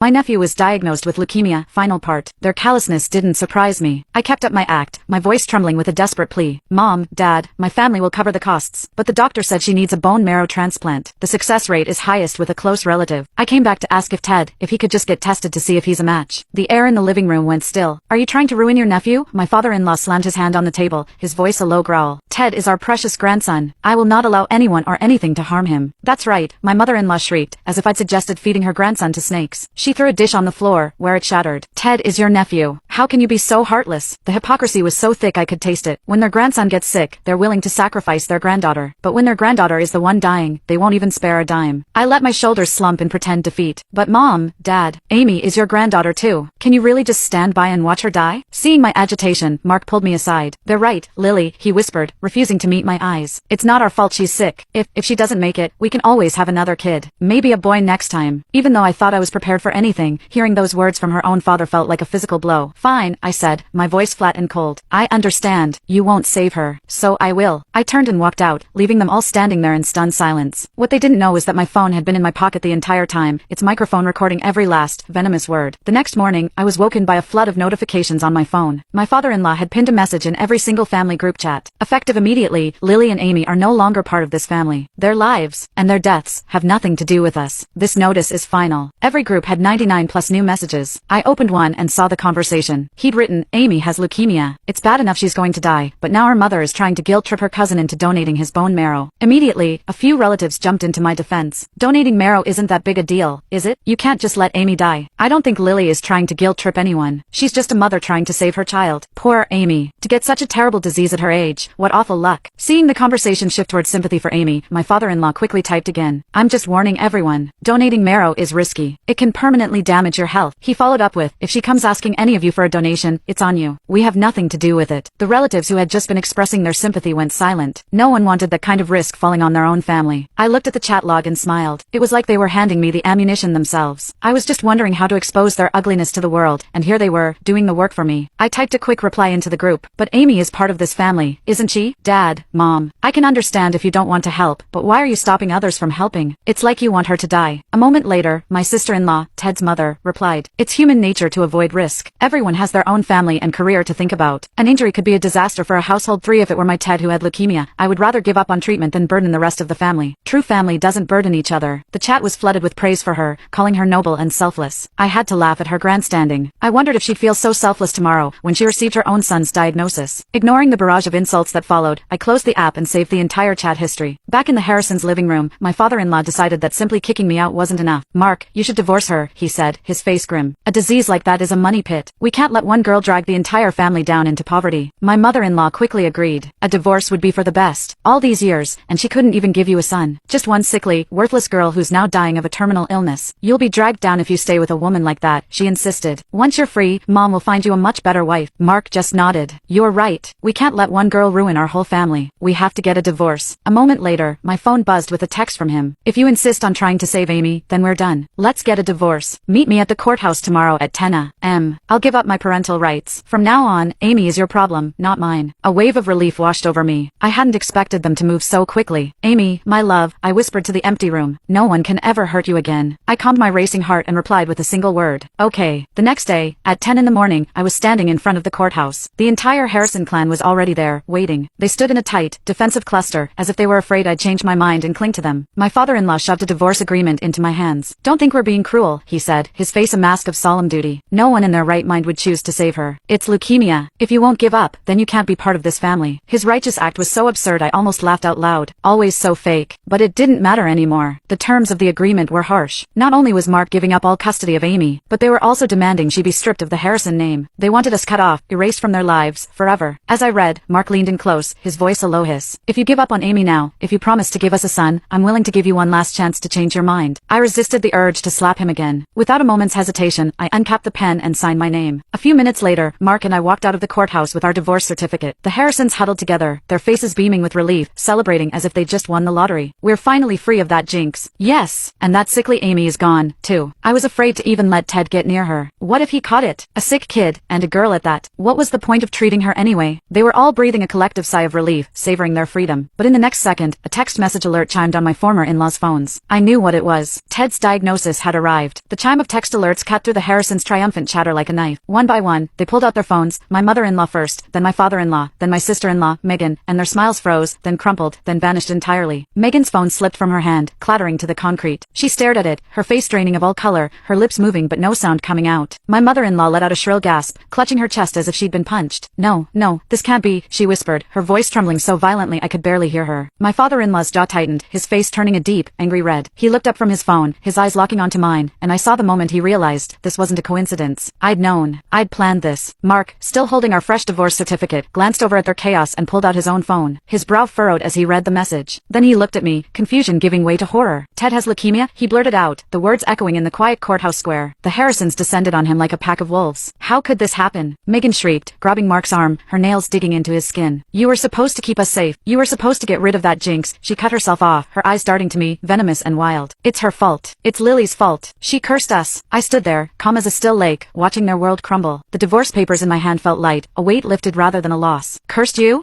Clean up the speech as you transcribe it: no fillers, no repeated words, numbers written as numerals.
My nephew was diagnosed with leukemia. Final part. Their callousness didn't surprise me. I kept up my act, my voice trembling with a desperate plea. Mom, Dad, my family will cover the costs. But the doctor said she needs a bone marrow transplant. The success rate is highest with a close relative. I came back to ask if he could just get tested to see if he's a match. The air in the living room went still. Are you trying to ruin your nephew? My father-in-law slammed his hand on the table, his voice a low growl. Ted is our precious grandson. I will not allow anyone or anything to harm him. That's right, my mother-in-law shrieked, as if I'd suggested feeding her grandson to snakes. She threw a dish on the floor, where it shattered. Ted is your nephew. How can you be so heartless? The hypocrisy was so thick I could taste it. When their grandson gets sick, they're willing to sacrifice their granddaughter. But when their granddaughter is the one dying, they won't even spare a dime. I let my shoulders slump in pretend defeat. But Mom, Dad, Amy is your granddaughter too. Can you really just stand by and watch her die? Seeing my agitation, Mark pulled me aside. They're right, Lily, he whispered, refusing to meet my eyes. It's not our fault she's sick. If she doesn't make it, we can always have another kid. Maybe a boy next time. Even though I thought I was prepared for anything, hearing those words from her own father felt like a physical blow. Fine, I said, my voice flat and cold. I understand. You won't save her. So I will. I turned and walked out, leaving them all standing there in stunned silence. What they didn't know is that my phone had been in my pocket the entire time, its microphone recording every last, venomous word. The next morning, I was woken by a flood of notifications on my phone. My father-in-law had pinned a message in every single family group chat. Effective immediately, Lily and Amy are no longer part of this family. Their lives, and their deaths, have nothing to do with us. This notice is final. Every group had 99 plus new messages. I opened one and saw the conversation. He'd written, Amy has leukemia. It's bad enough she's going to die, but now her mother is trying to guilt trip her cousin into donating his bone marrow. Immediately, a few relatives jumped into my defense. Donating marrow isn't that big a deal, is it? You can't just let Amy die. I don't think Lily is trying to guilt trip anyone. She's just a mother trying to save her child. Poor Amy. To get such a terrible disease at her age, what awful luck. Seeing the conversation shift towards sympathy for Amy, my father-in-law quickly typed again. I'm just warning everyone. Donating marrow is risky. It can permanently damage your health. He followed up with, if she comes asking any of you for a donation, it's on you. We have nothing to do with it. The relatives who had just been expressing their sympathy went silent. No one wanted that kind of risk falling on their own family. I looked at the chat log and smiled. It was like they were handing me the ammunition themselves. I was just wondering how to expose their ugliness to the world, and here they were, doing the work for me. I typed a quick reply into the group. But Amy is part of this family, isn't she? Dad, Mom. I can understand if you don't want to help, but why are you stopping others from helping? It's like you want her to die. A moment later, my sister-in-law, Ted's mother, replied, it's human nature to avoid risk. Everyone has their own family and career to think about. An injury could be a disaster for a household 3 if it were my Ted who had leukemia. I would rather give up on treatment than burden the rest of the family. True family doesn't burden each other. The chat was flooded with praise for her, calling her noble and selfless. I had to laugh at her grandstanding. I wondered if she'd feel so selfless tomorrow when she received her own son's diagnosis. Ignoring the barrage of insults that followed, I closed the app and saved the entire chat history. Back in the Harrisons' living room, my father-in-law decided that simply kicking me out wasn't enough. Mark, you should divorce her, he said, his face grim. A disease like that is a money pit. We can't let one girl drag the entire family down into poverty. My mother-in-law quickly agreed. A divorce would be for the best. All these years, and she couldn't even give you a son. Just one sickly, worthless girl who's now dying of a terminal illness. You'll be dragged down if you stay with a woman like that, she insisted. Once you're free, Mom will find you a much better wife. Mark just nodded. You're right. We can't let one girl ruin our whole family. We have to get a divorce. A moment later, my phone buzzed with a text from him. If you insist on trying to save Amy, then we're done. Let's get a divorce. Meet me at the courthouse tomorrow at 10 a.m. I'll give up my parental rights. From now on, Amy is your problem, not mine. A wave of relief washed over me. I hadn't expected them to move so quickly. Amy, my love, I whispered to the empty room. No one can ever hurt you again. I calmed my racing heart and replied with a single word. Okay. The next day, at 10 in the morning, I was standing in front of the courthouse. The entire Harrison clan was already there, waiting. They stood in a tight, defensive cluster, as if they were afraid I'd change my mind and cling to them. My father-in-law shoved a divorce agreement into my hands. Don't think we're being cruel, he said, his face a mask of solemn duty. No one in their right mind would choose to save her. It's leukemia. If you won't give up, then you can't be part of this family. His righteous act was so absurd I almost laughed out loud. Always so fake. But it didn't matter anymore. The terms of the agreement were harsh. Not only was Mark giving up all custody of Amy, but they were also demanding she be stripped of the Harrison name. They wanted us cut off, erased from their lives, forever. As I read, Mark leaned in close, his voice a low hiss. If you give up on Amy now, if you promise to give us a son, I'm willing to give you one last chance to change your mind. I resisted the urge to slap him again. Without a moment's hesitation, I uncapped the pen and signed my name. A few minutes later, Mark and I walked out of the courthouse with our divorce certificate. The Harrisons huddled together, their faces beaming with relief, celebrating as if they'd just won the lottery. We're finally free of that jinx. Yes, and that sickly Amy is gone, too. I was afraid to even let Ted get near her. What if he caught it? A sick kid, and a girl at that. What was the point of treating her anyway? They were all breathing a collective sigh of relief, savoring their freedom. But in the next second, a text message alert chimed on my former in-laws' phones. I knew what it was. Ted's diagnosis had arrived. The chime of text alerts cut through the Harrisons' triumphant chatter like a knife. One by one, they pulled out their phones, my mother-in-law first, then my father-in-law, then my sister-in-law, Megan, and their smiles froze, then crumpled, then vanished entirely. Megan's phone slipped from her hand, clattering to the concrete. She stared at it, her face draining of all color, her lips moving but no sound coming out. My mother-in-law let out a shrill gasp, clutching her chest as if she'd been punched. No, this can't be, she whispered, her voice trembling so violently I could barely hear her. My father-in-law's jaw tightened, his face turning a deep, angry red. He looked up from his phone, his eyes locking onto mine, and I saw the moment he realized this wasn't a coincidence. I'd known. I'd planned this. Mark, still holding our fresh divorce certificate, glanced over at their chaos and pulled out his own phone. His brow furrowed as he read the message. Then he looked at me, confusion giving way to horror. Ted has leukemia, he blurted out, the words echoing in the quiet courthouse square. The Harrisons descended on him like a pack of wolves. How could this happen? Megan shrieked, grabbing Mark's arm, her nails digging into his skin. You were supposed to keep us safe. You were supposed to get rid of that jinx. She cut herself off, her eyes darting to me, venomous and wild. It's her fault. It's Lily's fault. She cursed us. I stood there, calm as a still lake, watching their world crumble. The divorce papers in my hand felt light, a weight lifted rather than a loss. Cursed you?